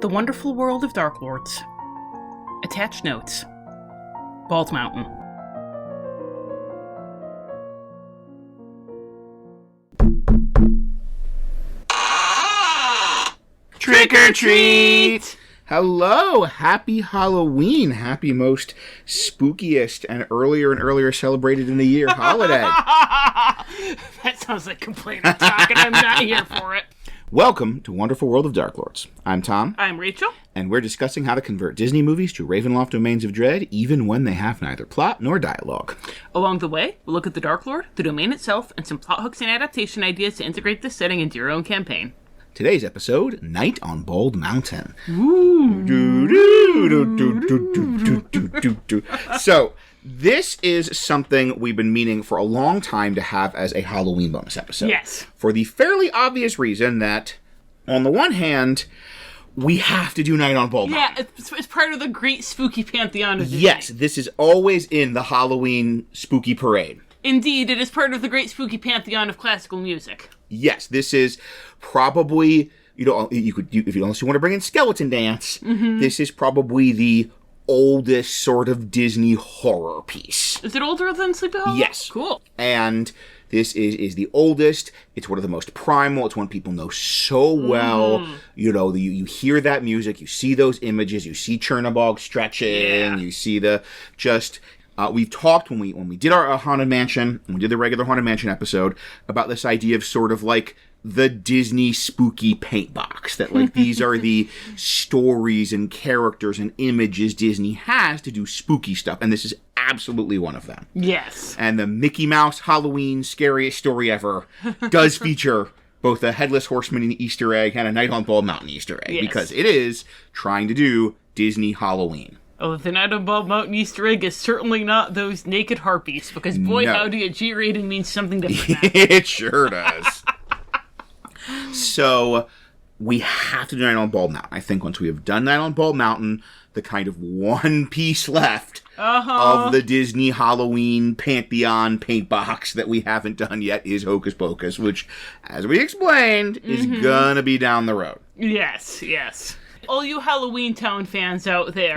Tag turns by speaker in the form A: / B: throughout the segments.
A: The Wonderful World of Darklords. Attached notes. Bald Mountain.
B: Trick or treat! Hello! Happy Halloween! Happy most spookiest and earlier celebrated in the year holiday.
A: That sounds like complaining talk, and I'm not here for it.
B: Welcome to Wonderful World of Darklords. I'm Tom.
A: I'm Rachel.
B: And we're discussing how to convert Disney movies to Ravenloft domains of dread, even when they have neither plot nor dialogue.
A: Along the way, we'll look at the Darklord, the domain itself, and some plot hooks and adaptation ideas to integrate this setting into your own campaign.
B: Today's episode, Night on Bald Mountain. So, this is something we've been meaning for a long time to have as a Halloween bonus episode.
A: Yes.
B: For the fairly obvious reason that, on the one hand, we have to do Night on Bald Mountain.
A: Yeah, it's part of the great spooky pantheon of Disney.
B: Yes, this is always in the Halloween spooky parade.
A: Indeed, it is part of the great spooky pantheon of classical music.
B: Yes, this is probably, unless you want to bring in Skeleton Dance, this is probably the oldest sort of Disney horror piece.
A: Is it older than Sleepy Hollow?
B: Yes.
A: Cool.
B: And this is the oldest. It's one of the most primal. It's one people know so well. You hear that music, you see those images, you see Chernobog stretching, you see the just... we've talked when we did our Haunted Mansion, when we did the regular Haunted Mansion episode, about this idea of sort of like the Disney spooky paint box. That like these are the stories and characters and images Disney has to do spooky stuff. And this is absolutely one of them.
A: Yes.
B: And the Mickey Mouse Halloween Scariest Story Ever does feature both a Headless Horseman Easter egg and a Night on Bald Mountain Easter egg.
A: Yes.
B: Because it is trying to do Disney Halloween.
A: Oh, the Night on Bald Mountain Easter egg is certainly not those naked harpies, because boy, howdy, a G rating means something different now.
B: It sure does. So, we have to do Night on Bald Mountain. I think once we have done Night on Bald Mountain, the kind of one piece left of the Disney Halloween Pantheon paint box that we haven't done yet is Hocus Pocus, which, as we explained, is gonna be down the road.
A: Yes. All you Halloween Town fans out there,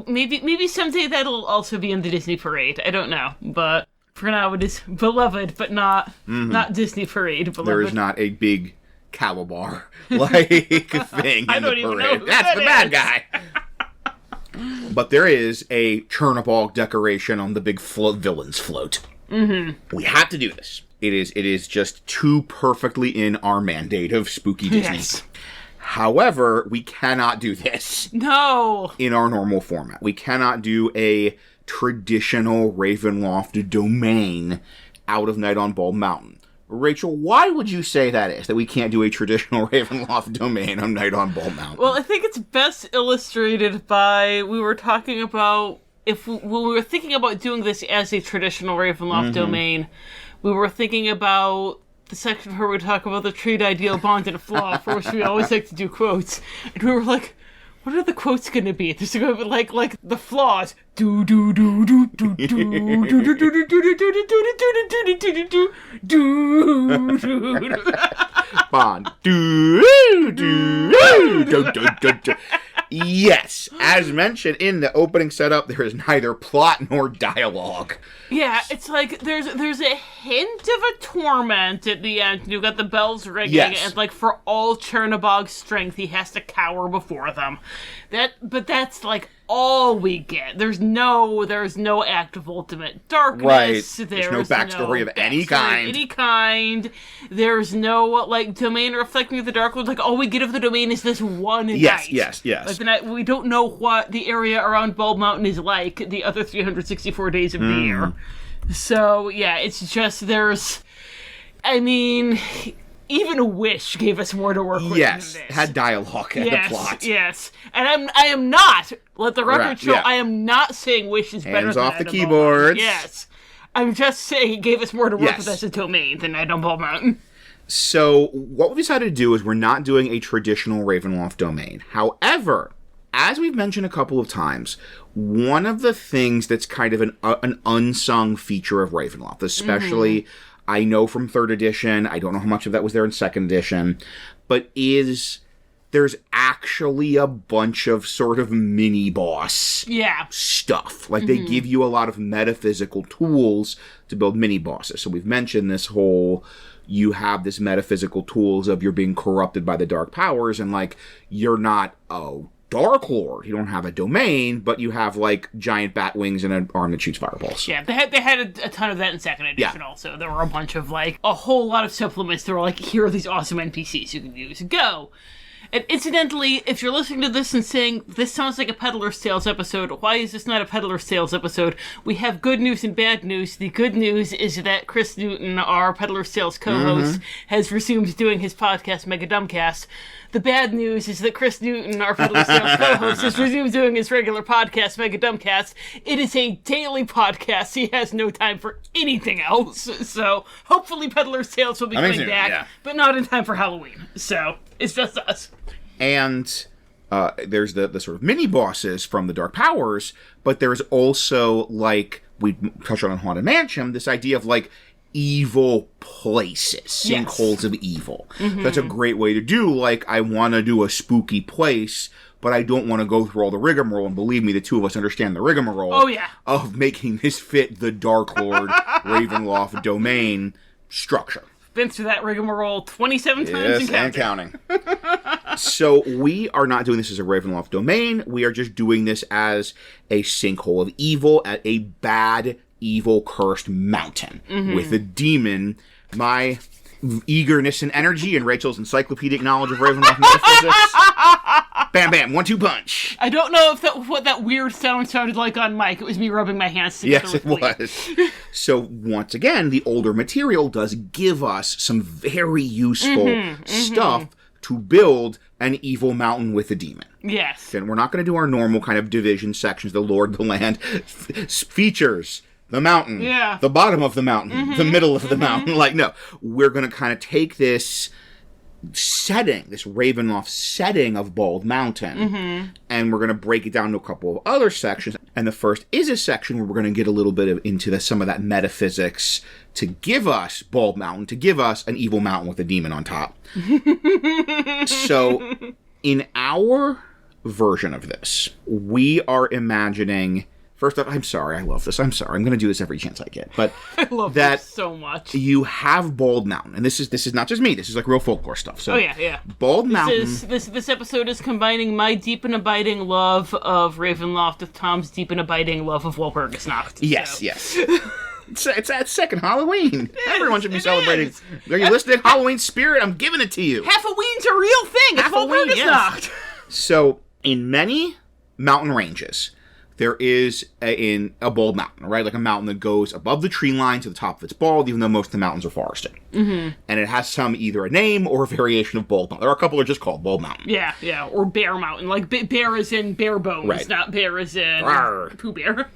A: maybe someday that'll also be in the Disney parade. I don't know, but for now it is beloved, but not Disney parade. Beloved.
B: There is not a big Calabar like thing in the parade. That's the bad guy. But there is a Chernobog decoration on the big villains float. We have to do this. It is just too perfectly in our mandate of spooky Disney.
A: Yes.
B: However, we cannot do this.
A: No.
B: In our normal format. We cannot do a traditional Ravenloft domain out of Night on Bald Mountain. Rachel, why would you say that is, that we can't do a traditional Ravenloft domain on Night on Bald Mountain?
A: Well, I think it's best illustrated by, we were talking about, when we were thinking about doing this as a traditional Ravenloft domain, we were thinking about the section where we talk about the trait, ideal, bond, and flaw, for which we always like to do quotes. And we were like, what are the quotes going to be? There's going to be like the flaws. Do do do do do do do do do do do do do do do.
B: Bond. Do do do do do. Yes, as mentioned in the opening setup, there is neither plot nor dialogue.
A: Yeah, it's like there's a hint of a torment at the end. You've got the bells ringing, and like for all Chernobog's strength, he has to cower before them. But that's like all we get. There's no act of ultimate darkness.
B: Right. There's no backstory of any kind.
A: There's no like domain reflecting the Darklord. Like all we get of the domain is this one night.
B: Yes.
A: Like we don't know what the area around Bald Mountain is like the other 364 days of the year. So yeah, it's just even a Wish gave us more to work with than this.
B: Had dialogue and a plot.
A: Yes, and I am not, let the record show, I am not saying Wish is better
B: Hands
A: than
B: off the
A: Night on Bald
B: keyboards.
A: Mountain. Yes. I'm just saying it gave us more to work with as a domain than Night on Bald Mountain.
B: So, what we decided to do is we're not doing a traditional Ravenloft domain. However, as we've mentioned a couple of times, one of the things that's kind of an unsung feature of Ravenloft, especially... I know from 3rd edition, I don't know how much of that was there in 2nd edition, but is there's actually a bunch of sort of mini-boss stuff. Like, they give you a lot of metaphysical tools to build mini-bosses. So we've mentioned this whole, you have this metaphysical tools of you're being corrupted by the dark powers, and, like, you're not a darklord. You don't have a domain, but you have, like, giant bat wings and an arm that shoots fireballs.
A: Yeah, they had a ton of that in 2nd edition also. There were a bunch of, like, a whole lot of supplements that were like, here are these awesome NPCs you can use. Go! And incidentally, if you're listening to this and saying, this sounds like a Peddler's Tales episode, why is this not a Peddler's Tales episode? We have good news and bad news. The good news is that Chris Newton, our Peddler's Tales co-host, has resumed doing his podcast, Mega Dumbcast. The bad news is that Chris Newton, our Peddler's Tales co-host, has resumed doing his regular podcast, Mega Dumbcast. It is a daily podcast. He has no time for anything else. So hopefully Peddler's Tales will be coming back, but not in time for Halloween. So it's just us.
B: And there's the sort of mini-bosses from the Dark Powers, but there's also, like, we touched on Haunted Mansion, this idea of, like, evil places, sinkholes of evil. That's a great way to do, like, I want to do a spooky place, but I don't want to go through all the rigmarole, and believe me, the two of us understand the rigmarole of making this fit the Darklord Ravenloft domain structure.
A: Been through that rigmarole 27 times
B: and counting. So we are not doing this as a Ravenloft domain. We are just doing this as a sinkhole of evil at a bad, evil, cursed mountain with a demon. My eagerness and energy and Rachel's encyclopedic knowledge of Ravenloft metaphysics. Bam, bam, 1-2 punch.
A: I don't know if what that weird sound sounded like on mic. It was me rubbing my hands together.
B: Yes, it was. So, once again, the older material does give us some very useful stuff to build an evil mountain with a demon.
A: Yes.
B: And we're not going to do our normal kind of division sections, the Lord, the land, features, the mountain, the bottom of the mountain, the middle of the mountain. Like, no, we're going to kind of take this setting, this Ravenloft setting of Bald Mountain, and we're going to break it down to a couple of other sections. And the first is a section where we're going to get a little bit into some of that metaphysics to give us Bald Mountain, to give us an evil mountain with a demon on top. So, in our version of this, we are imagining... First off, I'm sorry, I love this. I'm sorry. I'm going to do this every chance I get. But
A: I love that so much.
B: You have Bald Mountain, and this is not just me. This is like real folklore stuff. So, Bald Mountain.
A: This episode is combining my deep and abiding love of Ravenloft with Tom's deep and abiding love of Walpurgisnacht.
B: Yes, yes. It's that second Halloween. Everyone should be celebrating. Are you listening? Halloween spirit? I'm giving it to you.
A: Halloween's a real thing. It's Walpurgisnacht. Yes.
B: So, in many mountain ranges, there is a bald mountain, right? Like a mountain that goes above the tree line to the top of its bald, even though most of the mountains are forested. And it has some either a name or a variation of Bald Mountain. There are a couple that are just called Bald Mountain.
A: Yeah. Or Bear Mountain. Like bear is in bare bones, not bear is in Pooh Bear.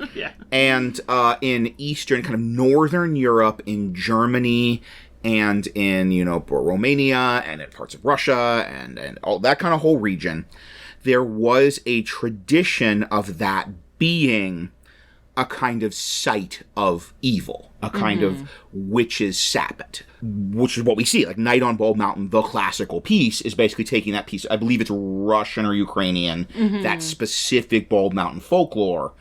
B: And in Eastern, kind of Northern Europe, in Germany, and in, Romania, and in parts of Russia, and all that kind of whole region, there was a tradition of that being a kind of site of evil, a kind of witch's sabbat, which is what we see. Like Night on Bald Mountain, the classical piece, is basically taking that piece, I believe it's Russian or Ukrainian, that specific Bald Mountain folklore,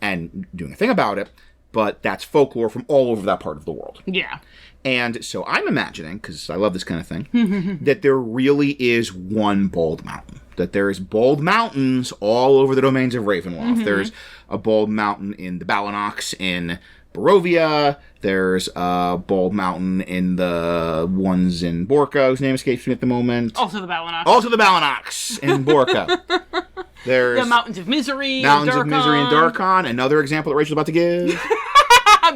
B: and doing a thing about it, but that's folklore from all over that part of the world.
A: Yeah.
B: And so I'm imagining, because I love this kind of thing, that there really is one Bald Mountain. That there is Bald Mountains all over the domains of Ravenloft. There's a Bald Mountain in the Balanox in Barovia. There's a Bald Mountain in the ones in Borca, whose name escapes me at the moment.
A: Also the
B: Balanox in Borca. There's
A: the Mountains of Misery
B: in Darkon. Another example that Rachel's about to give.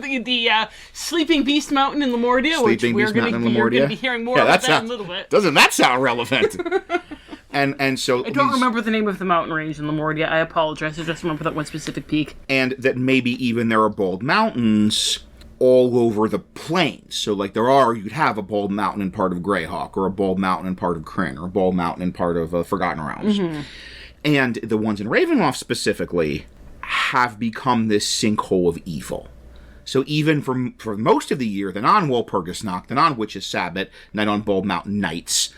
A: The Sleeping Beast Mountain in Lamordia, which we're going to be hearing more about that in a little bit.
B: Doesn't that sound relevant? And so
A: I don't remember the name of the mountain range in Lamordia. I apologize. I just remember that one specific peak.
B: And that maybe even there are Bald Mountains all over the plains. So, like, you could have a Bald Mountain in part of Greyhawk, or a Bald Mountain in part of Kryn, or a Bald Mountain in part of Forgotten Realms. And the ones in Ravenloft specifically have become this sinkhole of evil. So even for most of the year, the non-Walpurgisnacht, the non-Witch's Sabbath, Night on Bald Mountain nights,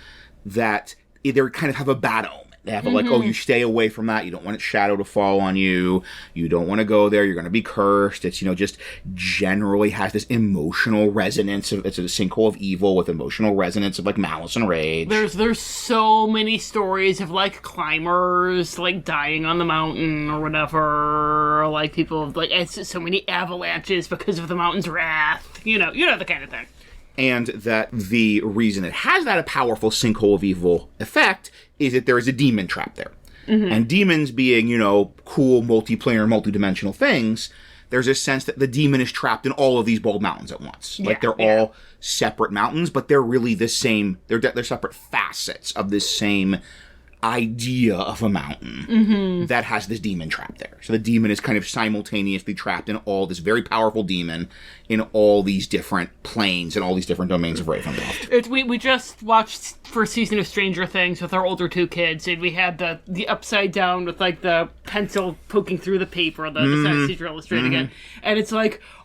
B: that they kind of have a bad omen. They have you stay away from that. You don't want its shadow to fall on you. You don't want to go there. You're going to be cursed. It's, just generally has this emotional resonance. It's a sinkhole of evil with emotional resonance of, malice and rage.
A: There's so many stories of, climbers, dying on the mountain or whatever. Or, people, it's so many avalanches because of the mountain's wrath. You know the kind of thing.
B: And that the reason it has that powerful sinkhole of evil effect is that there is a demon trapped there. Mm-hmm. And demons being, cool, multiplanar, multidimensional things, there's a sense that the demon is trapped in all of these bald mountains at once.
A: Yeah,
B: they're all separate mountains, but they're really the same. They're separate facets of this same idea of a mountain that has this demon trapped there. So the demon is kind of simultaneously trapped in all this very powerful demon in all these different planes and all these different domains of Ravenloft.
A: We just watched first season of Stranger Things with our older two kids, and we had the upside down with the pencil poking through the paper, the science teacher illustrating it, and it's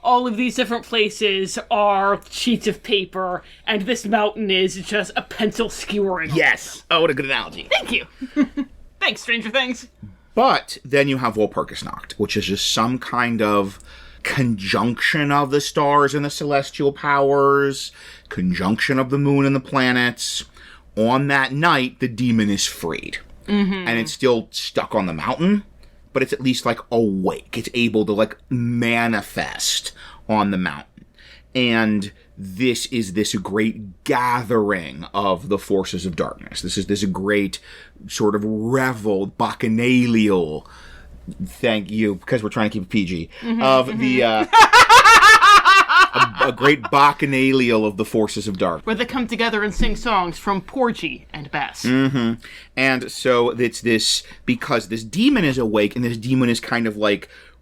A: all of these different places are sheets of paper, and this mountain is just a pencil skewering.
B: Yes. Oh, what a good analogy.
A: Thank you. Thanks, Stranger Things.
B: But then you have Walpurgisnacht, which is just some kind of conjunction of the stars and the celestial powers, conjunction of the moon and the planets. On that night, the demon is freed. Mm-hmm. And it's still stuck on the mountain, but it's at least awake. It's able to manifest on the mountain. And this is this great gathering of the forces of darkness. This is this great sort of revel, bacchanalial, thank you, because we're trying to keep it PG, of the, a great bacchanalial of the forces of dark.
A: Where they come together and sing songs from Porgy and Bess.
B: Mm-hmm. And so it's this, because this demon is awake, and this demon is kind of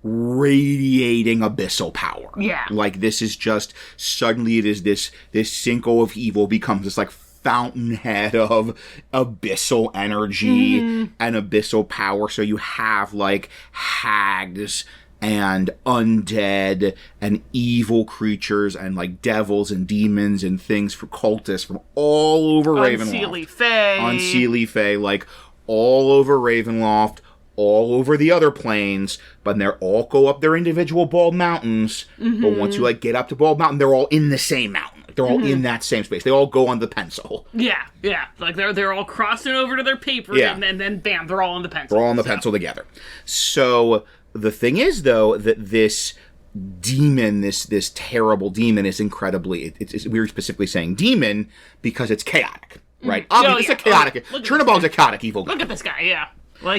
B: radiating abyssal power.
A: Yeah.
B: This is just, suddenly it is this sinkhole of evil becomes this fountainhead of abyssal energy and abyssal power. So you have hags and undead and evil creatures and devils and demons and things for cultists from all over Ravenloft. Unseelie Fae, all over Ravenloft, all over the other planes, but they all go up their individual bald mountains. But once you get up to Bald Mountain, they're all in the same mountain. They're all in that same space. They all go on the pencil.
A: Yeah. They're all crossing over to their paper, and then bam, they're all on the pencil.
B: They're all on the pencil together. So the thing is, though, that this demon, this terrible demon, is incredibly. We were specifically saying demon because it's chaotic, right? It's a chaotic. Chernobog's a chaotic evil guy.
A: Look at this guy, yeah.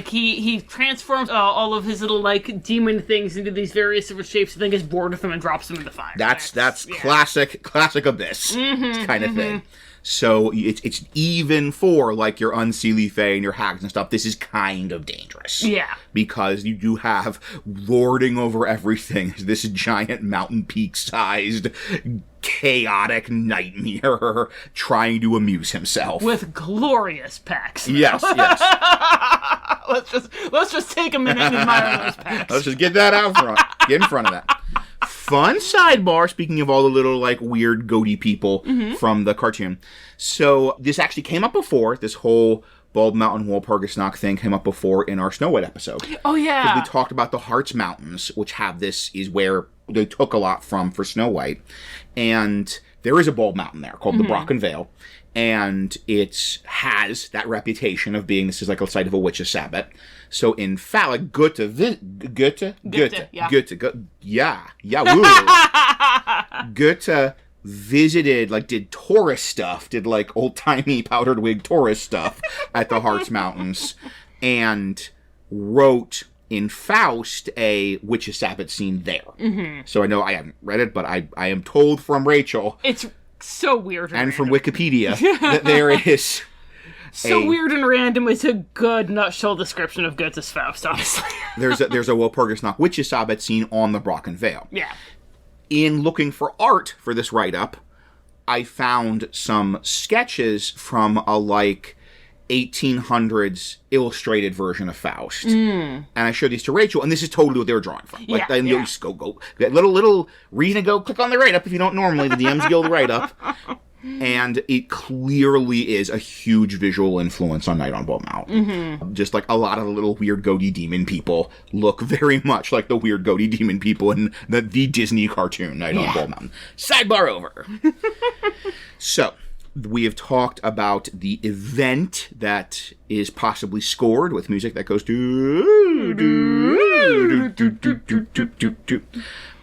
A: He transforms all of his little, demon things into these various different shapes, and then gets bored with them and drops them in the fire.
B: That's classic Abyss kind of thing. So it's even for, your Unseelie Fae and your hags and stuff, this is kind of dangerous.
A: Yeah.
B: Because you do have lording over everything this giant mountain peak-sized chaotic nightmare trying to amuse himself.
A: With glorious pecs.
B: Yes.
A: Let's just take a minute and admire those pecs.
B: Let's just get that out front. Get in front of that. Fun sidebar, speaking of all the little, weird goatee people from the cartoon. So, this actually came up before. This whole Bald Mountain Walpurgisnacht thing came up before in our Snow White episode.
A: Oh, yeah.
B: Because we talked about the Harz Mountains, which is where they took a lot from for Snow White. And there is a bald mountain there called the Brocken Vale. And it has that reputation of being, this is a site of a witch's sabbat. So in fact, Goethe visited, did tourist stuff, did old-timey powdered wig tourist stuff at the Harz Mountains, and wrote in Faust a witch's sabbat scene there. So I know I haven't read it, but I am told from Rachel.
A: It's so weird
B: and from Wikipedia that there is
A: weird and random is a good nutshell description of Goethe's Faust, honestly.
B: there's a Walpurgisnacht witches sabbat scene on the Brocken Vale.
A: Yeah.
B: In looking for art for this write-up, I found some sketches from a 1800s illustrated version of Faust. And I showed these to Rachel, and this is totally what they were drawing from. You just go, that little reason to go click on the write-up if you don't normally, the DM's Guild write-up. And it clearly is a huge visual influence on Night on Bald Mountain. Just like a lot of the little weird goatee demon people look very much like the weird goatee demon people in the Disney cartoon Night on Bald Mountain. Sidebar over. So, we have talked about the event that is possibly scored with music that goes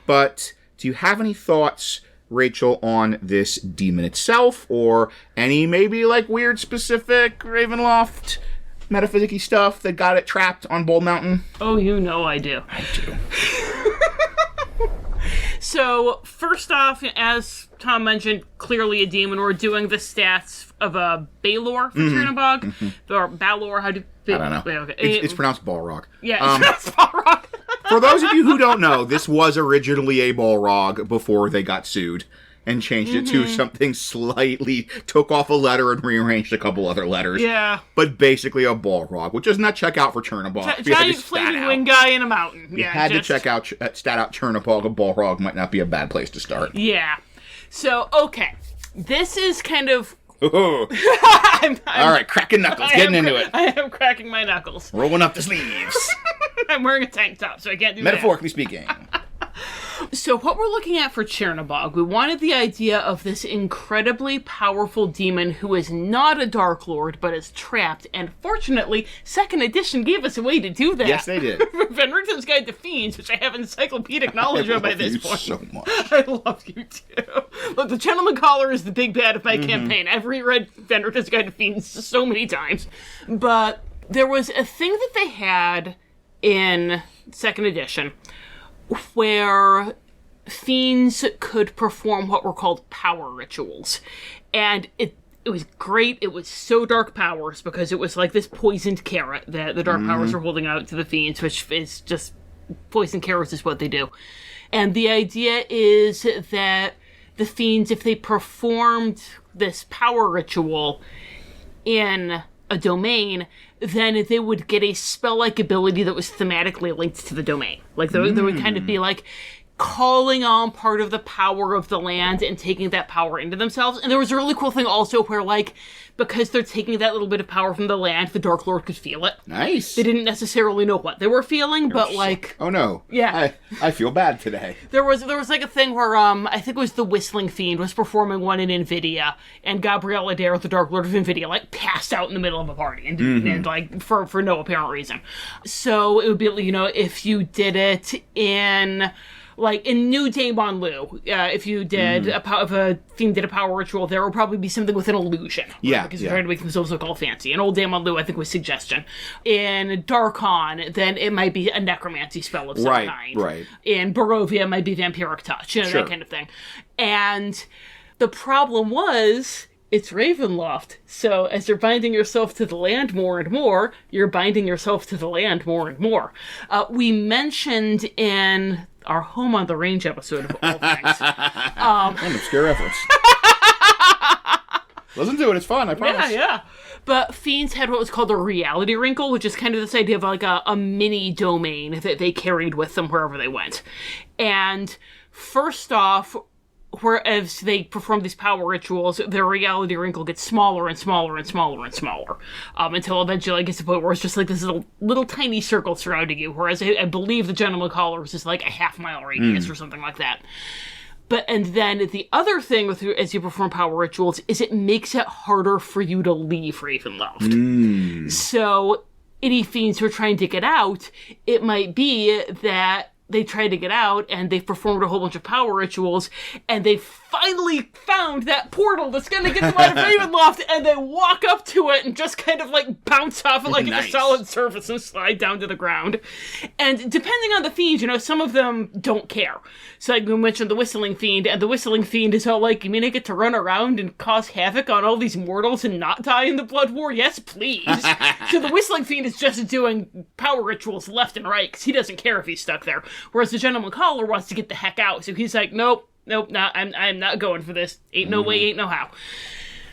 B: But do you have any thoughts, Rachel, on this demon itself, or any maybe like weird specific Ravenloft metaphysical stuff that got it trapped on Bald Mountain?
A: Oh, you know I do.
B: I do.
A: So, first off, as Tom mentioned, clearly a demon. We're doing the stats of a Balor for Chernobog. Or Balor, how do you...
B: I don't know.
A: Okay.
B: It's pronounced Balrog.
A: Yeah, it's Balrog.
B: For those of you who don't know, this was originally a Balrog before they got sued and changed it to something slightly, took off a letter and rearranged a couple other letters.
A: Yeah.
B: But basically a Balrog, which does not check out for Chernobog.
A: Giant flaming wing guy in a mountain.
B: You had to check out, stat out Chernobog. A Balrog might not be a bad place to start.
A: Yeah. So, okay. This is kind of...
B: All right, cracking knuckles, getting into it.
A: I am cracking my knuckles.
B: Rolling up the sleeves.
A: I'm wearing a tank top, so I can't do
B: Metaphorically speaking.
A: So what we're looking at for Chernobog, we wanted the idea of this incredibly powerful demon who is not a darklord, but is trapped, and fortunately, 2nd edition gave us a way to do that.
B: Yes, they did.
A: Van Guide to Fiends, which I have encyclopedic knowledge of by this point.
B: So much.
A: I love you too. Look, the Gentleman Caller is the big bad of my campaign. I've reread Van Guide to Fiends so many times. But there was a thing that they had in 2nd edition where fiends could perform what were called power rituals. And it was great. It was so dark powers because it was like this poisoned carrot that the dark powers are holding out to the fiends, which is just poisoned carrots is what they do. And the idea is that the fiends, if they performed this power ritual in a domain, then they would get a spell-like ability that was thematically linked to the domain. Like, there would kind of be, like, calling on part of the power of the land and taking that power into themselves. And there was a really cool thing also where, like, because they're taking that little bit of power from the land, the Dark Lord could feel it.
B: Nice.
A: They didn't necessarily know what they were feeling, but, like...
B: Oh, no.
A: Yeah.
B: I feel bad today.
A: There was like, a thing where, I think it was the Whistling Fiend was performing one in Invidia, and Gabriel Adair, the Dark Lord of Invidia, like, passed out in the middle of a party, and like, for no apparent reason. So, it would be, you know, if you did it in... Like, in New Daemon Lu, if you did if a fiend did a power ritual, there would probably be something with an illusion. Right?
B: Yeah.
A: Because they're trying to make themselves look all fancy. In Old Daemon Lu, I think, was suggestion. In Darkon, then it might be a necromancy spell of some kind.
B: Right.
A: In Barovia, it might be vampiric touch, you know,
B: Sure.
A: that kind of thing. And the problem was... It's Ravenloft, so as you're binding yourself to the land more and more, you're binding yourself to the land more and more. We mentioned in our Home on the Range episode of all things.
B: An obscure reference. Listen to it, it's fun, I promise.
A: Yeah. But fiends had what was called a reality wrinkle, which is kind of this idea of like a mini domain that they carried with them wherever they went. And first off, whereas they perform these power rituals, their reality wrinkle gets smaller and smaller and smaller and smaller, until eventually it gets to the point where it's just like this little tiny circle surrounding you, whereas I believe the Gentleman Caller is just like a half-mile radius or something like that. And then the other thing as you perform power rituals is it makes it harder for you to leave Ravenloft. So any fiends who are trying to get out, it might be that they tried to get out, and they've performed a whole bunch of power rituals, and they finally found that portal that's going to get them out of Ravenloft, and they walk up to it and just kind of, like, bounce off it like it's a solid surface and slide down to the ground. And depending on the fiends, you know, some of them don't care. So, like, we mentioned the Whistling Fiend, and the Whistling Fiend is all like, you mean I get to run around and cause havoc on all these mortals and not die in the Blood War? Yes, please. So the Whistling Fiend is just doing power rituals left and right, because he doesn't care if he's stuck there. Whereas the Gentleman Caller wants to get the heck out, so he's like, nope, I'm not going for this. Ain't no way, ain't no how.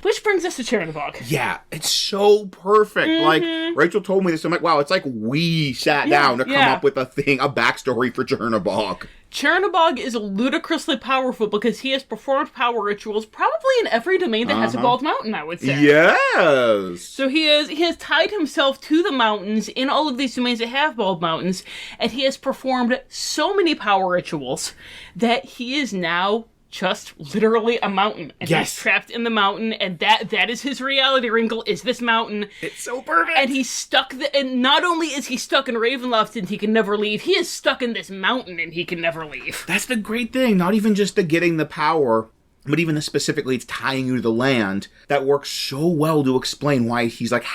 A: Which brings us to Chernobog.
B: Yeah, it's so perfect. Like, Rachel told me this. I'm like, wow, it's like we sat down to come up with a backstory for Chernobog.
A: Chernobog is ludicrously powerful because he has performed power rituals probably in every domain that has a bald mountain, I would say.
B: Yes!
A: So he has tied himself to the mountains in all of these domains that have bald mountains, and he has performed so many power rituals that he is now just literally a mountain. And he's trapped in the mountain, and that is his reality wrinkle, is this mountain.
B: It's so perfect!
A: And he's stuck, and not only is he stuck in Ravenloft and he can never leave, he is stuck in this mountain and he can never leave.
B: That's the great thing. Not even just the getting the power, but even specifically it's tying you to the land. That works so well to explain why he's like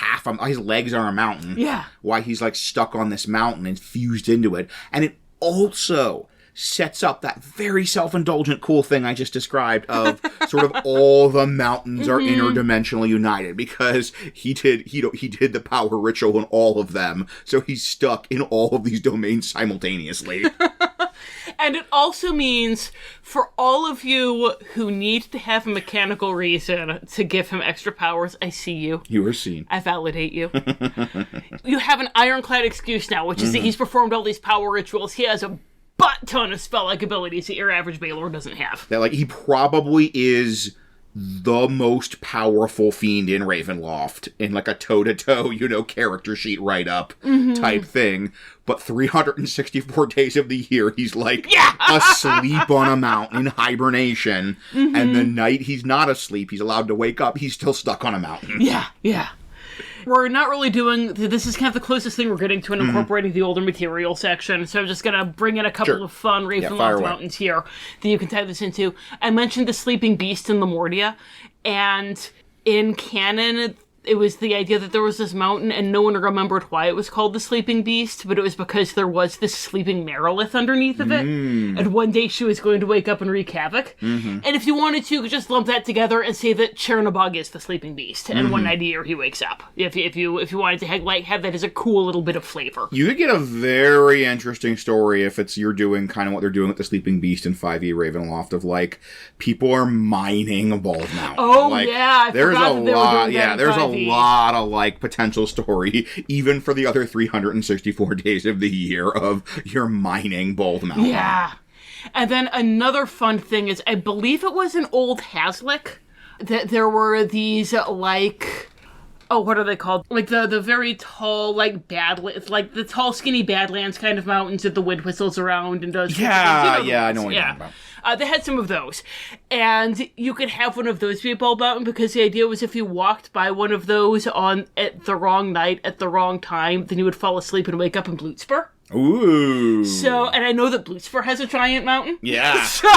B: his legs are a mountain.
A: Yeah.
B: Why he's like stuck on this mountain and fused into it. And it also sets up that very self-indulgent cool thing I just described of sort of all the mountains are interdimensionally united, because he did the power ritual in all of them, so he's stuck in all of these domains simultaneously.
A: And it also means, for all of you who need to have a mechanical reason to give him extra powers, I see you.
B: You are seen.
A: I validate you. You have an ironclad excuse now, which is that he's performed all these power rituals. He has a butt-ton of spell-like abilities that your average Baylor doesn't have.
B: That, like, he probably is the most powerful fiend in Ravenloft in, like, a toe-to-toe, character sheet write-up type thing. But 364 days of the year, he's, like, asleep on a mountain in hibernation. And the night he's not asleep, he's allowed to wake up, he's still stuck on a mountain.
A: Yeah. We're not really this is kind of the closest thing we're getting to incorporating the older material section, so I'm just going to bring in a couple of fun Ravenloft mountains here that you can tie this into. I mentioned the Sleeping Beast in Lemordia, and in canon, it was the idea that there was this mountain and no one remembered why it was called the Sleeping Beast, but it was because there was this sleeping Merilith underneath of it, and one day she was going to wake up and wreak havoc. And if you wanted to, you could just lump that together and say that Chernobog is the Sleeping Beast, and one night a year he wakes up. If you wanted to have that as a cool little bit of flavor.
B: You could get a very interesting story if you're doing kind of what they're doing with the Sleeping Beast in 5e Ravenloft, of like, people are mining a bald mountain.
A: Oh,
B: like,
A: yeah,
B: there's a lot. Yeah, there's a lot of like potential story, even for the other 364 days of the year of your mining bald mountain.
A: Yeah. And then another fun thing is, I believe it was in Old Hazlitt that there were these like, what are they called? Like the very tall, like Badlands, like the tall, skinny Badlands kind of mountains that the wind whistles around and does.
B: Yeah, I know what you're talking about.
A: They had some of those. And you could have one of those be a bald mountain, because the idea was if you walked by one of those at the wrong night, at the wrong time, then you would fall asleep and wake up in Blootspur.
B: Ooh.
A: So, and I know that Blootspur has a giant mountain.
B: Yeah.
A: So,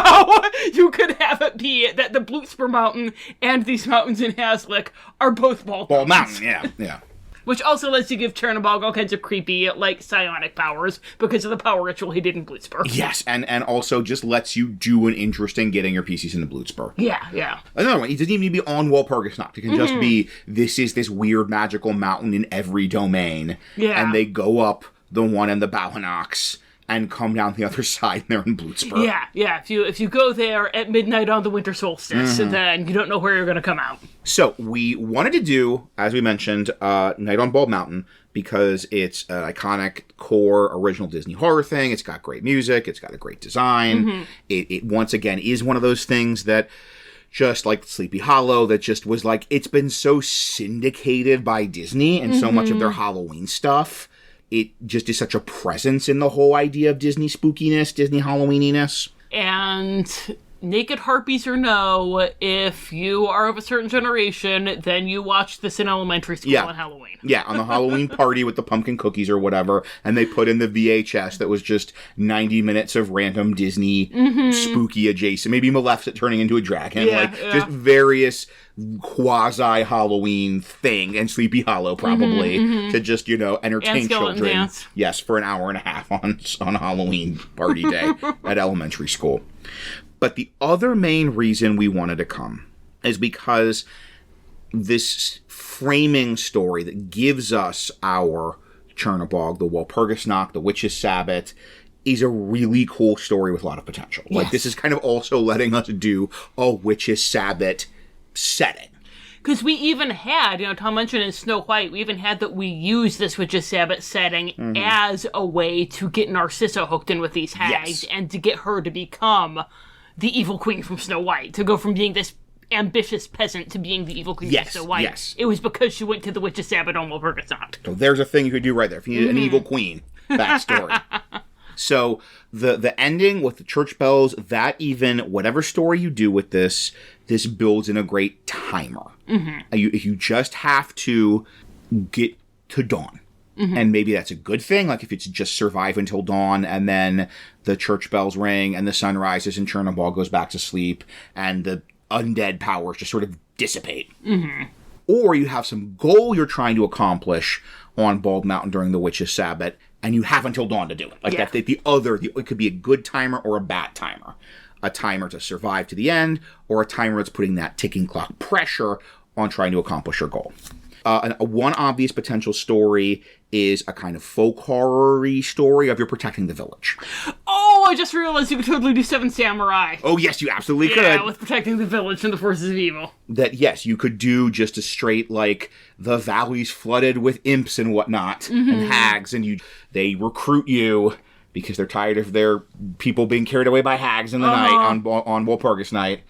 A: you could have it be that the Blootspur mountain and these mountains in Hazlitt are both bald mountains.
B: Mountain, yeah.
A: Which also lets you give Chernobog all kinds of creepy, like, psionic powers because of the power ritual he did in Blootspur.
B: Yes, and also just lets you do an interesting getting your PCs into Blootspur.
A: Yeah.
B: Another one, he doesn't even need to be on Walpurgisnacht. It can just be, this is this weird magical mountain in every domain.
A: Yeah.
B: And they go up the one in the Balhanox and come down the other side, and they're in Blootspur.
A: Yeah. If you go there at midnight on the winter solstice, then you don't know where you're going to come out.
B: So we wanted to do, as we mentioned, Night on Bald Mountain, because it's an iconic core original Disney horror thing. It's got great music. It's got a great design. It once again is one of those things that, just like Sleepy Hollow, that just was like, it's been so syndicated by Disney and so much of their Halloween stuff. It just is such a presence in the whole idea of Disney spookiness, Disney Halloweeniness.
A: And naked harpies or no, if you are of a certain generation, then you watched this in elementary school on Halloween.
B: Yeah, on the Halloween party with the pumpkin cookies or whatever, and they put in the VHS that was just 90 minutes of random Disney spooky adjacent, maybe Maleficent turning into a dragon, just various quasi-Halloween thing, and Sleepy Hollow probably, to just, entertain children. Dance. Yes, for an hour and a half on Halloween party day at elementary school. But the other main reason we wanted to come is because this framing story that gives us our Chernobog, the Walpurgisnacht, the Witch's Sabbath, is a really cool story with a lot of potential. Yes. Like, this is kind of also letting us do a Witch's Sabbath setting.
A: Because we even had, Tom mentioned in Snow White, we even had that we used this Witch's Sabbath setting as a way to get Narcissa hooked in with these hags and to get her to become the evil queen from Snow White, to go from being this ambitious peasant to being the evil queen from Snow White.
B: Yes.
A: It was because she went to the Witch's Sabbath on Walpurgis Nacht.
B: So there's a thing you could do right there if you need an evil queen backstory. So the ending with the church bells, that even, whatever story you do with this builds in a great timer. You just have to get to dawn. And maybe that's a good thing, like if it's just survive until dawn and then the church bells ring and the sun rises and Chernobog goes back to sleep and the undead powers just sort of dissipate. Or you have some goal you're trying to accomplish on Bald Mountain during the Witch's Sabbath and you have until dawn to do it. Like that, it could be a good timer or a bad timer. A timer to survive to the end or a timer that's putting that ticking clock pressure on trying to accomplish your goal. One obvious potential story is a kind of folk horror-y story of you're protecting the village.
A: Oh, I just realized you could totally do Seven Samurai.
B: Oh, yes, you absolutely could.
A: Yeah, with protecting the village from the forces of evil.
B: That, yes, you could do just a straight, like, the valley's flooded with imps and whatnot, and hags, and they recruit you because they're tired of their people being carried away by hags in the night on Walpurgis Night.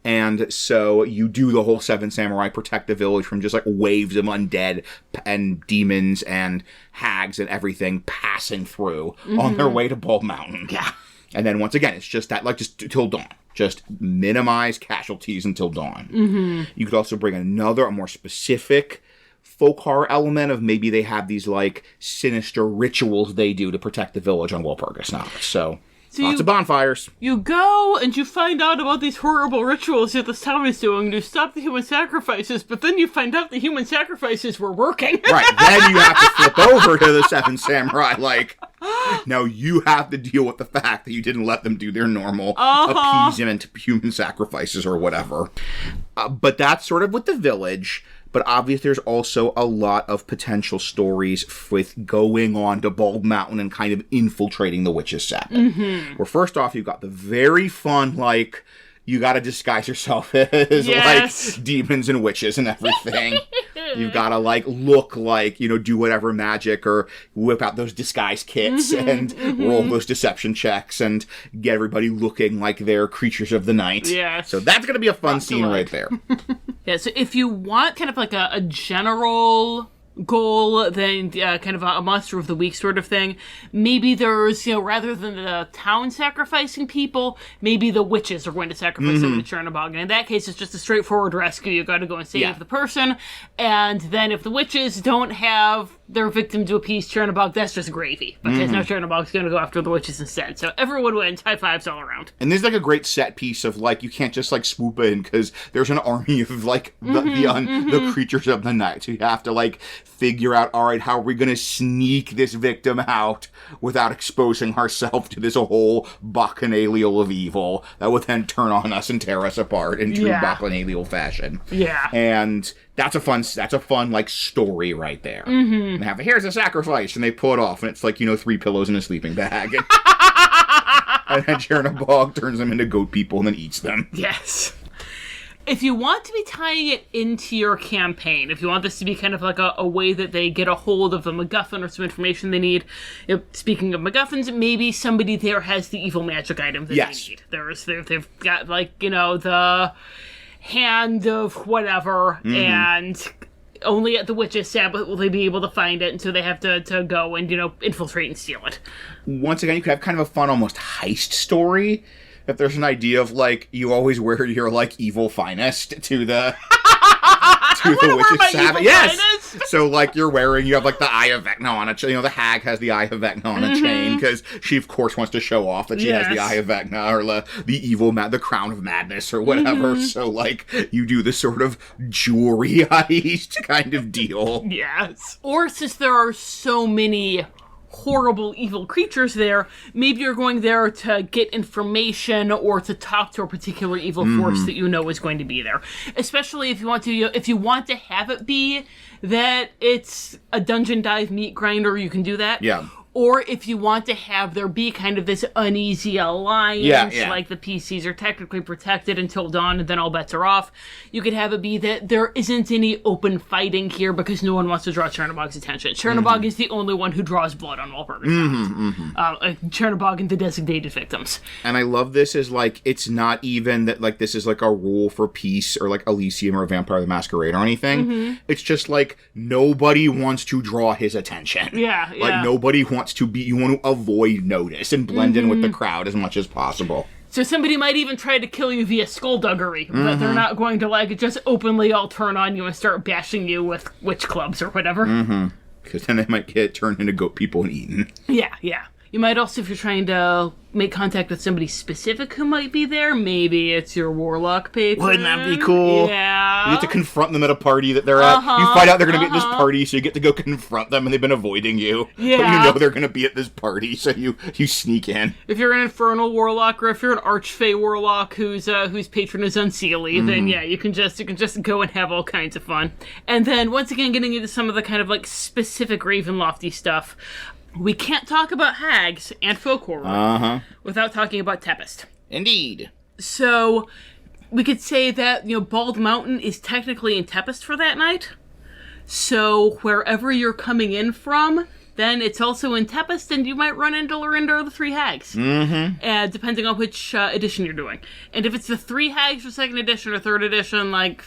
B: And so you do the whole Seven Samurai, protect the village from just like waves of undead and demons and hags and everything passing through on their way to Bald Mountain.
A: Yeah.
B: And then once again, it's just that, like, just till dawn. Just minimize casualties until dawn. You could also bring a more specific folk horror element of maybe they have these, like, sinister rituals they do to protect the village on Walpurgis Night. So lots of bonfires.
A: You go and you find out about these horrible rituals that this town is doing to stop the human sacrifices, but then you find out the human sacrifices were working.
B: Right, then you have to flip over to the Seven Samurai, like, now you have to deal with the fact that you didn't let them do their normal appeasement human sacrifices or whatever. But that's sort of with the village. But obviously there's also a lot of potential stories with going on to Bald Mountain and kind of infiltrating the Witch's Sabbath. Where first off, you've got the very fun, like, you gotta disguise yourself as, like, demons and witches and everything. You've gotta, like, look like, do whatever magic or whip out those disguise kits and roll those deception checks and get everybody looking like they're creatures of the night.
A: Yes.
B: So that's gonna be a fun scene right there.
A: Yeah, so if you want kind of like a general goal, then kind of a monster of the week sort of thing, maybe there's, rather than the town sacrificing people, maybe the witches are going to sacrifice them to Chernobog. And in that case, it's just a straightforward rescue. You got to go and save the person. And then if the witches don't have their victim to appease Chernobog, that's just gravy. Because now Chernobog's going to go after the witches instead. So everyone wins. High fives all around.
B: And there's like a great set piece of like, you can't just like swoop in because there's an army of like the creatures of the night. So you have to like figure out, all right, how are we going to sneak this victim out without exposing ourselves to this whole bacchanalial of evil that would then turn on us and tear us apart in true bacchanalial fashion.
A: Yeah.
B: And that's a fun like story right there. And here's a sacrifice, and they pull it off, and it's like, 3 pillows in a sleeping bag. And then Chernobog turns them into goat people and then eats them.
A: Yes. If you want to be tying it into your campaign, if you want this to be kind of like a way that they get a hold of a MacGuffin or some information they need, speaking of MacGuffins, maybe somebody there has the evil magic item that they need. They've got like, the hand of whatever, and only at the Witch's Sabbath will they be able to find it, and so they have to go and, infiltrate and steal it.
B: Once again, you could have kind of a fun, almost heist story. If there's an idea of, like, you always wear your, like, evil finest to the Witch's Sabbath. Yes! Finest. So, like, you have, like, the Eye of Vecna on a chain. The hag has the Eye of Vecna on a chain, because she, of course, wants to show off that she has the Eye of Vecna, or the evil, the Crown of Madness, or whatever. So, like, you do this sort of jewelry heist kind of deal.
A: Yes. Or, since there are so many horrible evil creatures there, maybe you're going there to get information or to talk to a particular evil force that is going to be there. Especially if you want to have it be that it's a dungeon dive meat grinder, you can do that.
B: Yeah.
A: Or if you want to have there be kind of this uneasy alliance, like the PCs are technically protected until dawn and then all bets are off, you could have it be that there isn't any open fighting here because no one wants to draw Chernobog's attention. Chernobog is the only one who draws blood on all-purpose Chernobog and the designated victims.
B: And I love this as, like, it's not even that, like, this is, like, a rule for peace or, like, Elysium or Vampire the Masquerade or anything. It's just, like, nobody wants to draw his attention. Like, nobody wants to be, you want to avoid notice and blend in with the crowd as much as possible.
A: So somebody might even try to kill you via skullduggery, but they're not going to, like, just openly all turn on you and start bashing you with witch clubs or whatever.
B: Because then they might get turned into goat people and eaten.
A: Yeah. You might also, if you're trying to make contact with somebody specific who might be there, maybe it's your warlock patron.
B: Wouldn't that be cool?
A: Yeah.
B: You get to confront them at a party that they're at. You find out they're going to be at this party, so you get to go confront them, and they've been avoiding you.
A: Yeah.
B: But you know they're going to be at this party, so you sneak in.
A: If you're an infernal warlock, or if you're an archfey warlock whose patron is unseelie, then you can just go and have all kinds of fun. And then once again, getting into some of the kind of like specific Ravenlofty stuff. We can't talk about hags and folk horror without talking about Tempest.
B: Indeed.
A: So we could say that, Bald Mountain is technically in Tempest for that night. So wherever you're coming in from, then it's also in Tempest, and you might run into Lorinda or the Three Hags. Depending on which edition you're doing. And if it's the Three Hags for 2nd edition or 3rd edition, like,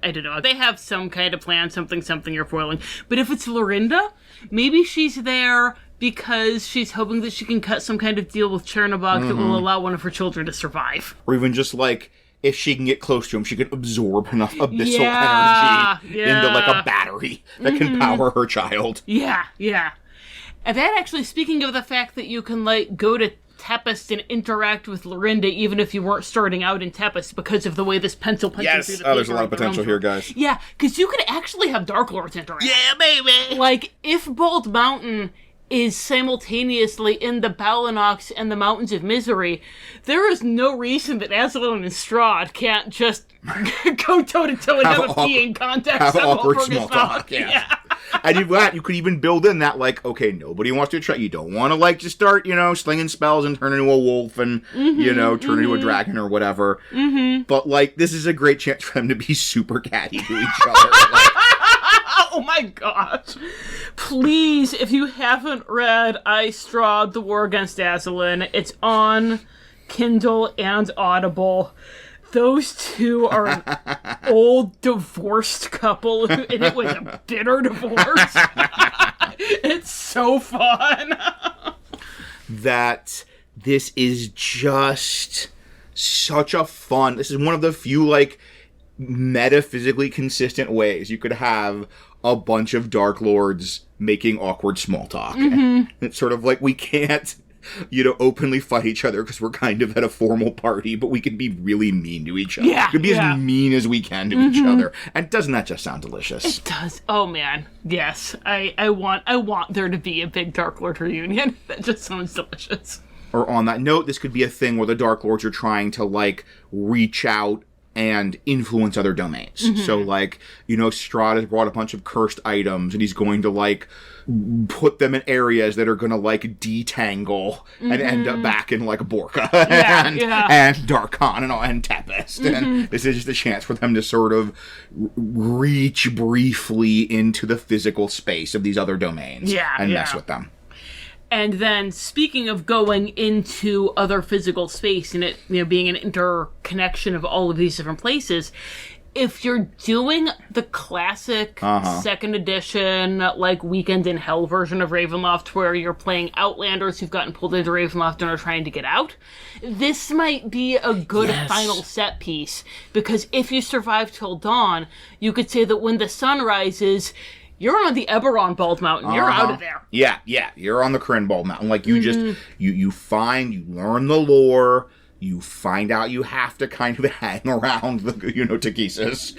A: I don't know, they have some kind of plan, something you're foiling. But if it's Lorinda, maybe she's there because she's hoping that she can cut some kind of deal with Chernobog that will allow one of her children to survive.
B: Or even just, like, if she can get close to him, she can absorb enough abyssal energy into, like, a battery that can power her child.
A: Yeah. And that actually, speaking of the fact that you can, like, go to Tempest and interact with Lorinda even if you weren't starting out in Tempest because of the way this pencil punches through the paper.
B: There's a lot of potential here, guys.
A: Yeah, because you could actually have darklords interact.
B: Yeah, baby!
A: Like, if Bald Mountain is simultaneously in the Balinox and the Mountains of Misery, there is no reason that Azalin and Strahd can't just go toe-to-toe and have a peeing contest.
B: Have awkward small talk, yeah. And you could even build in that, like, okay, nobody wants to try. You don't want to, like, just start, slinging spells and turn into a wolf and, turn into a dragon or whatever. But, like, this is a great chance for them to be super catty to each other. Like,
A: oh my gosh. Please, if you haven't read I Strahd, The War Against Azalin, it's on Kindle and Audible. Those two are an old divorced couple, and it was a bitter divorce. It's so fun.
B: That this is just such a fun... This is one of the few, like, metaphysically consistent ways you could have a bunch of darklords making awkward small talk. It's sort of like, we can't... openly fight each other because we're kind of at a formal party, but we can be really mean to each other. We can be as mean as we can to each other. And doesn't that just sound delicious?
A: It does. Oh, man. Yes. I want there to be a big Darklord reunion. That just sounds delicious.
B: Or on that note, this could be a thing where the Darklords are trying to, like, reach out and influence other domains. So, like, Strahd has brought a bunch of cursed items, and he's going to, like, put them in areas that are going to, like, detangle and end up back in, like, Borca and Darkon and Tempest. And this is just a chance for them to sort of reach briefly into the physical space of these other domains and mess with them.
A: And then, speaking of going into other physical space and it, being an interconnection of all of these different places, if you're doing the classic 2nd edition, like, Weekend in Hell version of Ravenloft, where you're playing Outlanders who've gotten pulled into Ravenloft and are trying to get out, this might be a good final set piece, because if you survive till dawn, you could say that when the sun rises... You're on the Eberron Bald Mountain. You're out of there. Yeah.
B: You're on the Kryn Bald Mountain. Like, you just, you learn the lore, you find out you have to kind of hang around the, Takesis.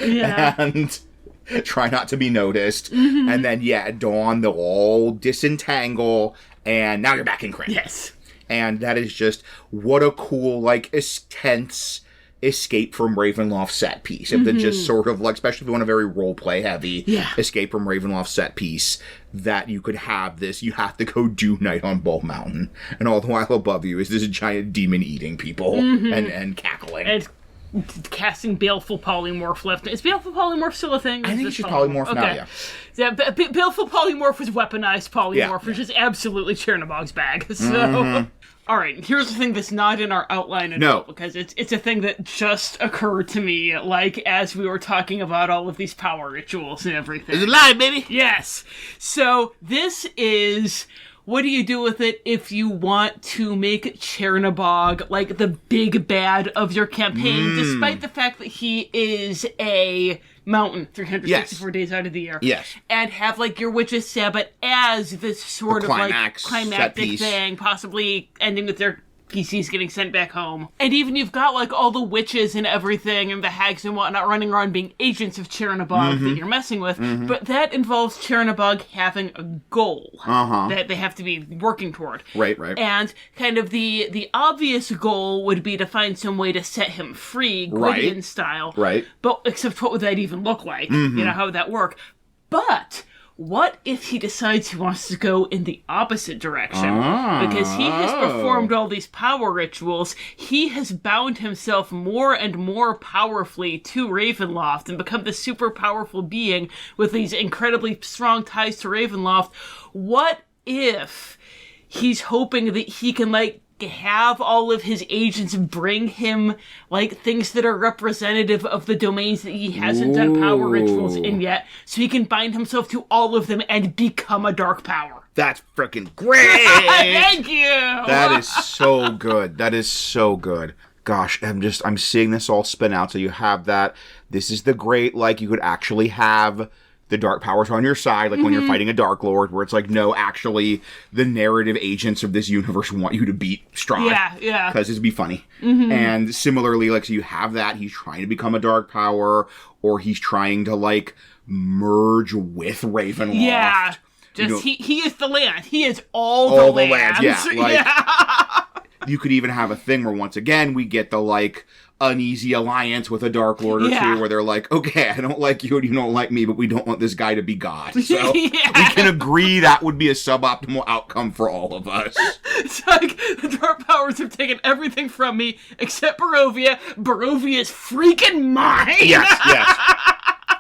B: And try not to be noticed. And then, at dawn, they'll all disentangle, and now you're back in Kryn.
A: Yes.
B: And that is just, what a cool, like, tense escape from Ravenloft set piece. If the just sort of like, especially if you want a very roleplay heavy escape from Ravenloft set piece, that you could have this, you have to go do night on Bull Mountain. And all the while above you is this giant demon eating people and cackling.
A: And casting Baleful Polymorph left. Is Baleful Polymorph still a thing?
B: I think it's just Polymorph now,
A: yeah. Baleful Polymorph was weaponized Polymorph, which is absolutely Chernobog's bag. So, all right, here's the thing that's not in our outline at all, because it's a thing that just occurred to me, like, as we were talking about all of these power rituals and everything.
B: It's alive, baby!
A: Yes. So, this is... What do you do with it if you want to make Chernobog, like, the big bad of your campaign, despite the fact that he is a mountain 364 days out of the year?
B: Yes.
A: And have, like, your Witch's Sabbath as this sort of, like, climactic thing, possibly ending with their PCs getting sent back home. And even you've got, like, all the witches and everything and the hags and whatnot running around being agents of Chernobog that you're messing with, but that involves Chernobog having a goal that they have to be working toward.
B: Right.
A: And kind of the obvious goal would be to find some way to set him free, Gwydion style.
B: Right.
A: But, except what would that even look like? You know, how would that work? But... what if he decides he wants to go in the opposite direction? Because he has performed all these power rituals, he has bound himself more and more powerfully to Ravenloft and become this super powerful being with these incredibly strong ties to Ravenloft. What if he's hoping that he can, like, have all of his agents bring him, like, things that are representative of the domains that he hasn't done power rituals in yet, so he can bind himself to all of them and become a dark power.
B: That's freaking great!
A: Thank you!
B: That is so good. That is so good. Gosh, I'm seeing this all spin out, so you have that. This is the great, like, you could actually have the dark powers on your side, like when you're fighting a darklord, where it's like, no, actually, the narrative agents of this universe want you to beat Strahd.
A: Yeah.
B: Because it'd be funny. And similarly, like, so you have that, he's trying to become a dark power, or he's trying to, like, merge with Ravenloft.
A: Yeah. Just, he is the land. He is all the lands.
B: Yeah. Like, you could even have a thing where, once again, we get the, like, uneasy alliance with a darklord or two, where they're like, okay, I don't like you and you don't like me, but we don't want this guy to be God. So we can agree that would be a suboptimal outcome for all of us.
A: It's like, the dark powers have taken everything from me except Barovia. Barovia is freaking mine!
B: Yes.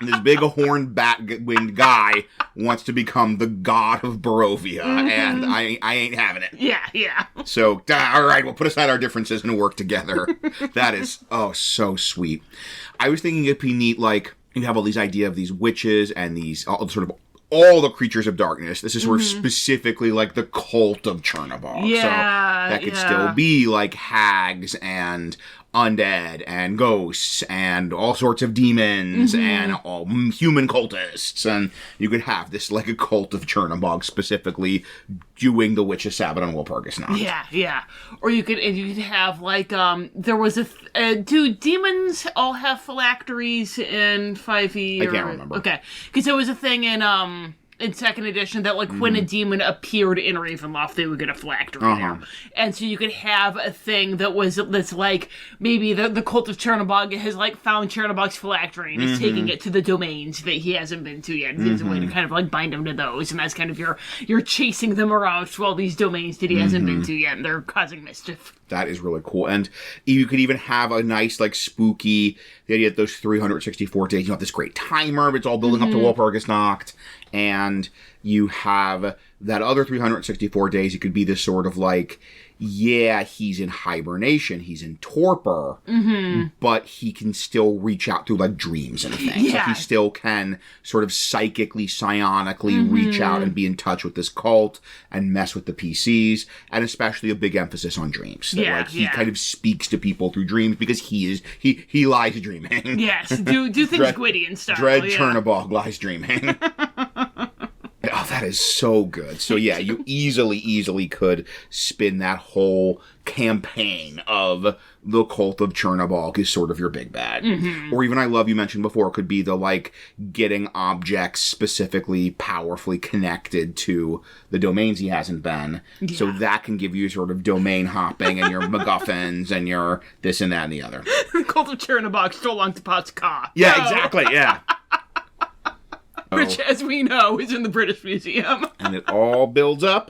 B: This big horned bat-winged guy wants to become the god of Barovia, and I ain't having it.
A: Yeah.
B: So, all right, we'll put aside our differences and work together. That is, so sweet. I was thinking it'd be neat, like, you have all these idea of these witches and these all the creatures of darkness. This is sort of specifically like the cult of Chernobog. So that could still be like hags and undead and ghosts and all sorts of demons and all human cultists, and you could have this like a cult of Chernobog specifically doing the Witch's Sabbath on Walpurgis Nacht.
A: Yeah. Or you could have like there was do demons all have phylacteries in 5e?
B: I can't remember.
A: Okay, because there was a thing in second edition that, like, when a demon appeared in Ravenloft, they would get a phylactery there. And so you could have a thing that's like, maybe the cult of Chernobog has, like, found Chernobog's phylactery and is taking it to the domains that he hasn't been to yet. There's a way to kind of, like, bind him to those, and that's kind of you're chasing them around to all these domains that he hasn't been to yet, and they're causing mischief.
B: That is really cool. And you could even have a nice, like, spooky, the idea that those 364 days, you have this great timer, but it's all building up to Walpurgis Nacht. And you have that other 364 days, it could be this sort of like, he's in hibernation, he's in torpor, but he can still reach out through, like, dreams and things.
A: Yeah.
B: Like, he still can sort of psychically, psionically reach out and be in touch with this cult and mess with the PCs, and especially a big emphasis on dreams. That, he kind of speaks to people through dreams because he lies dreaming. Yes,
A: do things Gwydion style.
B: Chernobog lies dreaming. That is so good. So yeah, you easily could spin that whole campaign of the Cult of Chernobog is sort of your big bad. Or even I love you mentioned before could be the like getting objects specifically powerfully connected to the domains he hasn't been. Yeah. So that can give you sort of domain hopping and your MacGuffins and your this and that and the other.
A: The Cult of Chernobog stole Octopod's car.
B: Yeah, exactly, yeah.
A: Which, as we know, is in the British Museum.
B: And it all builds up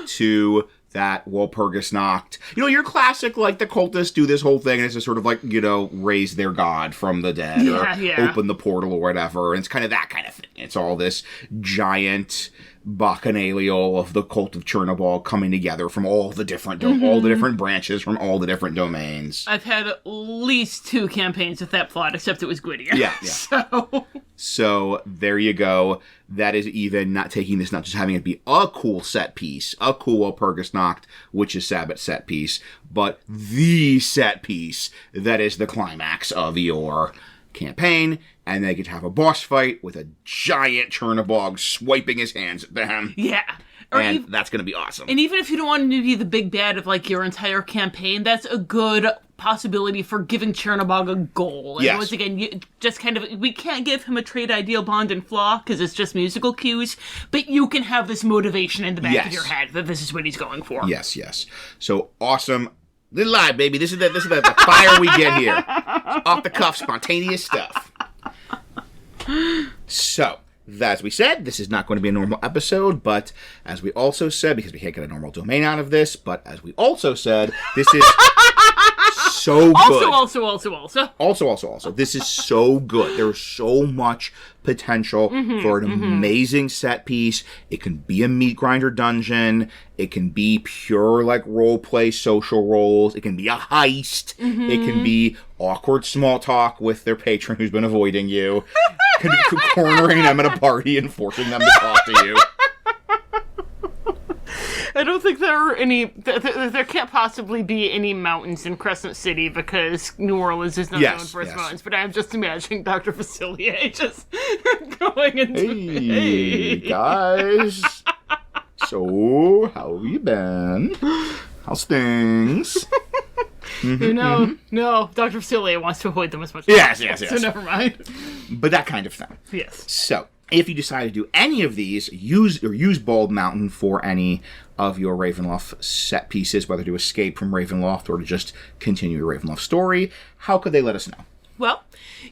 B: to that Walpurgis Nacht. You know, your classic, like, the cultists do this whole thing, and it's just sort of like, you know, raise their god from the dead, or open the portal or whatever, and it's kind of that kind of thing. It's all this giant bacchanalial of the Cult of Chernobog coming together from all the different all the different branches from all the different domains.
A: I've had at least 2 campaigns with that plot, except it was Gwydion.
B: Yeah. So there you go. That is even not taking this, not just having it be a cool set piece, a cool Walpurgis Nacht, which is Sabbath set piece, but the set piece that is the climax of your campaign, and they get to have a boss fight with a giant Chernobog swiping his hands at them.
A: Yeah.
B: And that's going to be awesome.
A: And even if you don't want him to be the big bad of, like, your entire campaign, that's a good possibility for giving Chernobog a goal. And once again, you just kind of, we can't give him a trait, ideal, bond, and flaw, because it's just musical cues, but you can have this motivation in the back of your head that this is what he's going for.
B: Yes. So awesome. Little lie, baby. This is the fire we get here. Off the cuff, spontaneous stuff. So, as we said, this is not going to be a normal episode, but as we also said, because we can't get a normal domain out of this, but as we also said, this is so good. Also, this is so good. There's so much potential for an amazing set piece. It can be a meat grinder dungeon. It can be pure, like, role play social roles. It can be a heist. It can be awkward small talk with their patron who's been avoiding you. Cornering them at a party and forcing them to talk to you.
A: I don't think there are any... There can't possibly be any mountains in Crescent City because New Orleans is not known for its mountains. But I'm just imagining Dr. Facilier just going into...
B: Hey, guys. So, how have you been? How's things?
A: No, Dr. Facilier wants to avoid them as much as
B: possible. Yes.
A: So never mind.
B: But that kind of thing.
A: Yes.
B: So, if you decide to do any of these, use Bald Mountain for any of your Ravenloft set pieces, whether to escape from Ravenloft or to just continue your Ravenloft story. How could they let us know?
A: Well,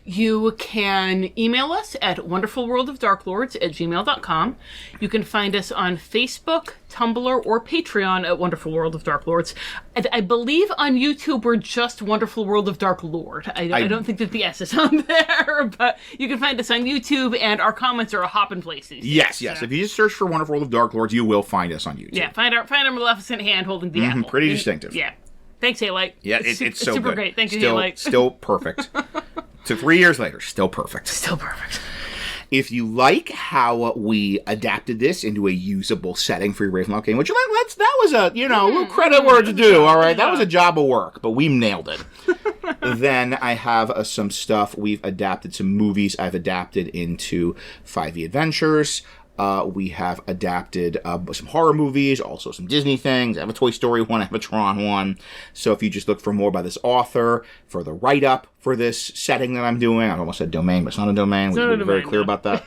A: you can email us at wonderfulworldofdarklords@gmail.com. You can find us on Facebook, Tumblr, or Patreon at Wonderful World of Darklords. And I believe on YouTube we're just Wonderful World of Darklord. I don't think that the S is on there, but you can find us on YouTube, and our comments are a hopping places.
B: Yes. If you just search for Wonderful World of Darklords, you will find us on YouTube.
A: Yeah, find our Maleficent hand holding the apple.
B: Pretty distinctive.
A: Yeah. Thanks, Halite.
B: Yeah, it's so
A: super
B: good.
A: Great. Thank you, Halite.
B: Still perfect. So 3 years later, still perfect. If you like how we adapted this into a usable setting for your Ravenloft game, which that was a little credit where it's due. All right, that was a job of work, but we nailed it. Then I have some stuff we've adapted, some movies I've adapted into 5e Adventures. We have adapted some horror movies, also some Disney things. I have a Toy Story one, I have a Tron one. So if you just look for more by this author, for the write-up for this setting that I'm doing, I almost said domain, but it's not a domain. We're very clear about that.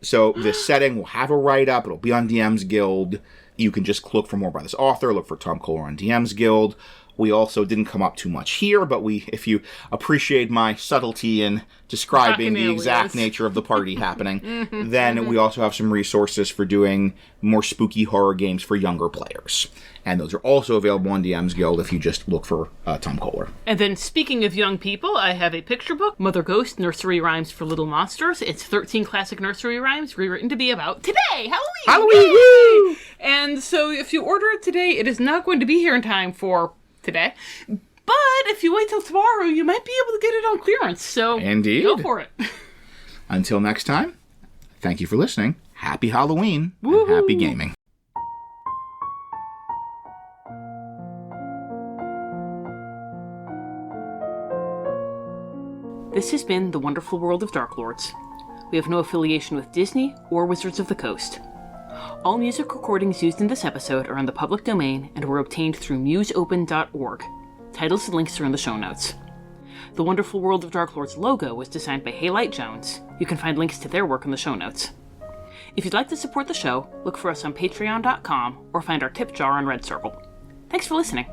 B: So this setting will have a write-up. It'll be on DM's Guild. You can just look for more by this author. Look for Tom Kohler on DM's Guild. We also didn't come up too much here, but if you appreciate my subtlety in describing the exact nature of the party happening, then we also have some resources for doing more spooky horror games for younger players. And those are also available on DM's Guild if you just look for Tom Kohler.
A: And then speaking of young people, I have a picture book, Mother Ghost, Nursery Rhymes for Little Monsters. It's 13 classic nursery rhymes rewritten to be about today, Halloween!
B: Woo!
A: And so if you order it today, it is not going to be here in time for today. But if you wait till tomorrow, you might be able to get it on clearance. So
B: Indeed.
A: Go for it.
B: Until next time, thank you for listening. Happy Halloween and happy gaming.
A: This has been The Wonderful World of Darklords. We have no affiliation with Disney or Wizards of the Coast. All music recordings used in this episode are in the public domain and were obtained through museopen.org. Titles and links are in the show notes. The Wonderful World of Darklords logo was designed by Haylight Jones. You can find links to their work in the show notes. If you'd like to support the show, look for us on patreon.com or find our tip jar on Red Circle. Thanks for listening.